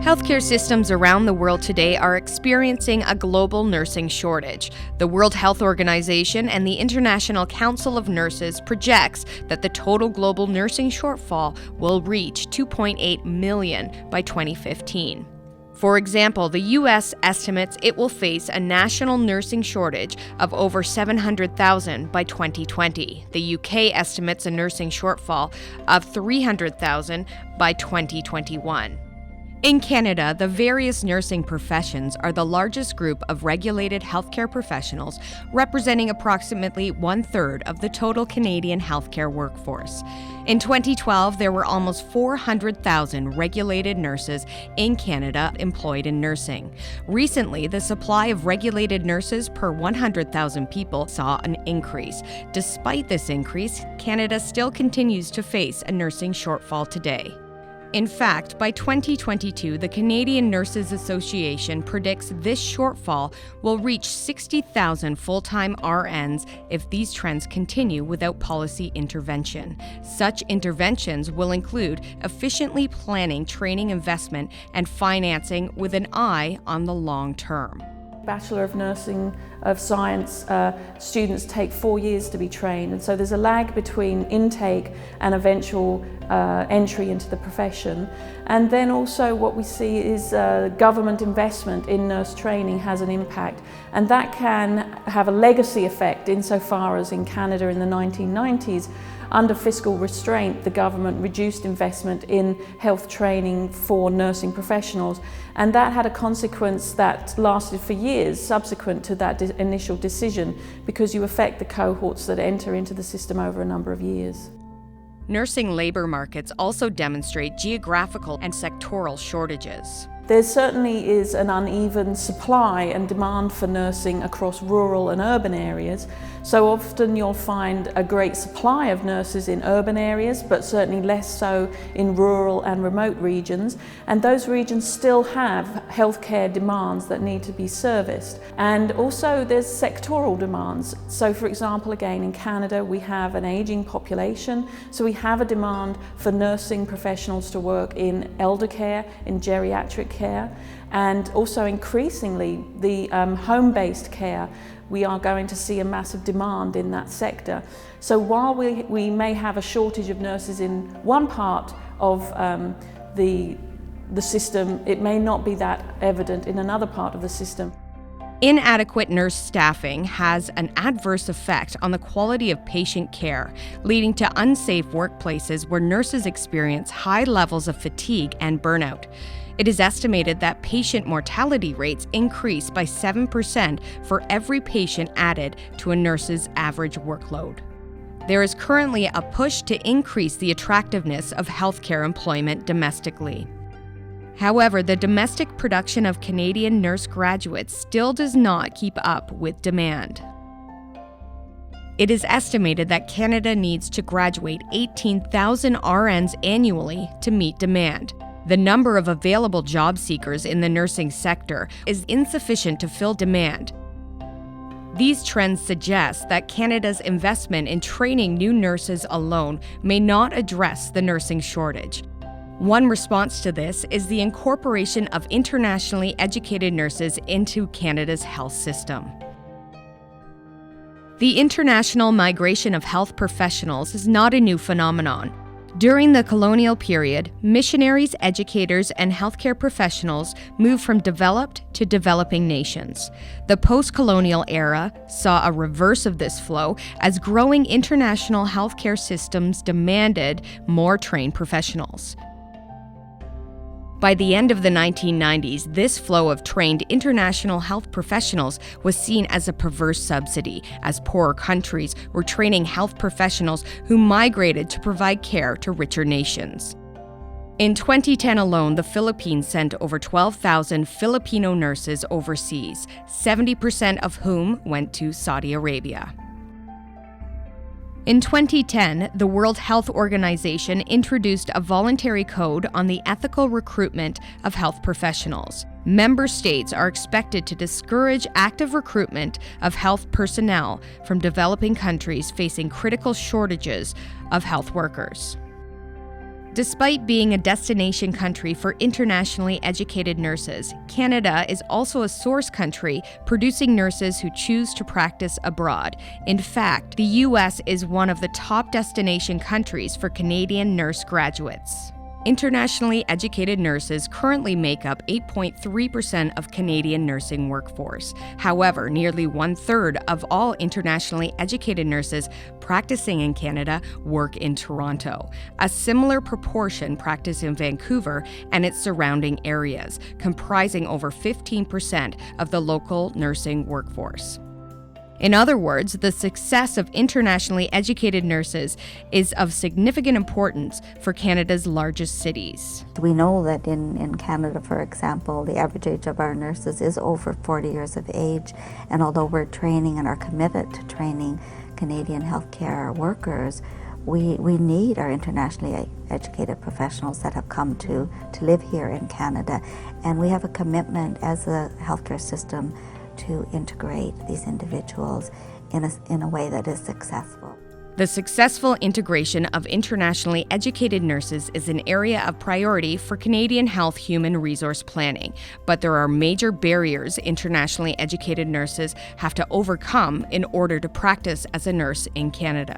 Healthcare systems around the world today are experiencing a global nursing shortage. The World Health Organization and the International Council of Nurses projects that the total global nursing shortfall will reach 2.8 million by 2015. For example, the U.S. estimates it will face a national nursing shortage of over 700,000 by 2020. The U.K. estimates a nursing shortfall of 300,000 by 2021. In Canada, the various nursing professions are the largest group of regulated healthcare professionals, representing approximately 1/3 of the total Canadian healthcare workforce. In 2012, there were almost 400,000 regulated nurses in Canada employed in nursing. Recently, the supply of regulated nurses per 100,000 people saw an increase. Despite this increase, Canada still continues to face a nursing shortfall today. In fact, by 2022, the Canadian Nurses Association predicts this shortfall will reach 60,000 full-time RNs if these trends continue without policy intervention. Such interventions will include efficiently planning training investment and financing with an eye on the long term. Bachelor of Nursing of Science students take 4 years to be trained, and so there's a lag between intake and eventual entry into the profession. And then also what we see is government investment in nurse training has an impact, and that can have a legacy effect insofar as in Canada in the 1990s, under fiscal restraint, the government reduced investment in health training for nursing professionals, and that had a consequence that lasted for years subsequent to that initial decision, because you affect the cohorts that enter into the system over a number of years. Nursing labor markets also demonstrate geographical and sectoral shortages. There certainly is an uneven supply and demand for nursing across rural and urban areas. So often you'll find a great supply of nurses in urban areas, but certainly less so in rural and remote regions. And those regions still have healthcare demands that need to be serviced. And also there's sectoral demands. So for example, again in Canada, we have an aging population. So we have a demand for nursing professionals to work in elder care, in geriatric care, and also increasingly the home-based care. We are going to see a massive demand in that sector. So while we may have a shortage of nurses in one part of the system, it may not be that evident in another part of the system. Inadequate nurse staffing has an adverse effect on the quality of patient care, leading to unsafe workplaces where nurses experience high levels of fatigue and burnout. It is estimated that patient mortality rates increase by 7% for every patient added to a nurse's average workload. There is currently a push to increase the attractiveness of healthcare employment domestically. However, the domestic production of Canadian nurse graduates still does not keep up with demand. It is estimated that Canada needs to graduate 18,000 RNs annually to meet demand. The number of available job seekers in the nursing sector is insufficient to fill demand. These trends suggest that Canada's investment in training new nurses alone may not address the nursing shortage. One response to this is the incorporation of internationally educated nurses into Canada's health system. The international migration of health professionals is not a new phenomenon. During the colonial period, missionaries, educators, and healthcare professionals moved from developed to developing nations. The post-colonial era saw a reverse of this flow as growing international healthcare systems demanded more trained professionals. By the end of the 1990s, this flow of trained international health professionals was seen as a perverse subsidy, as poorer countries were training health professionals who migrated to provide care to richer nations. In 2010 alone, the Philippines sent over 12,000 Filipino nurses overseas, 70% of whom went to Saudi Arabia. In 2010, the World Health Organization introduced a voluntary code on the ethical recruitment of health professionals. Member states are expected to discourage active recruitment of health personnel from developing countries facing critical shortages of health workers. Despite being a destination country for internationally educated nurses, Canada is also a source country producing nurses who choose to practice abroad. In fact, the U.S. is one of the top destination countries for Canadian nurse graduates. Internationally educated nurses currently make up 8.3% of Canadian nursing workforce. However, nearly 1/3 of all internationally educated nurses practicing in Canada work in Toronto. A similar proportion practice in Vancouver and its surrounding areas, comprising over 15% of the local nursing workforce. In other words, the success of internationally educated nurses is of significant importance for Canada's largest cities. We know that in Canada, for example, the average age of our nurses is over 40 years of age, and although we're training and are committed to training Canadian healthcare workers, we need our internationally educated professionals that have come to live here in Canada, and we have a commitment as a healthcare system to integrate these individuals in a way that is successful. The successful integration of internationally educated nurses is an area of priority for Canadian health human resource planning, but there are major barriers internationally educated nurses have to overcome in order to practice as a nurse in Canada.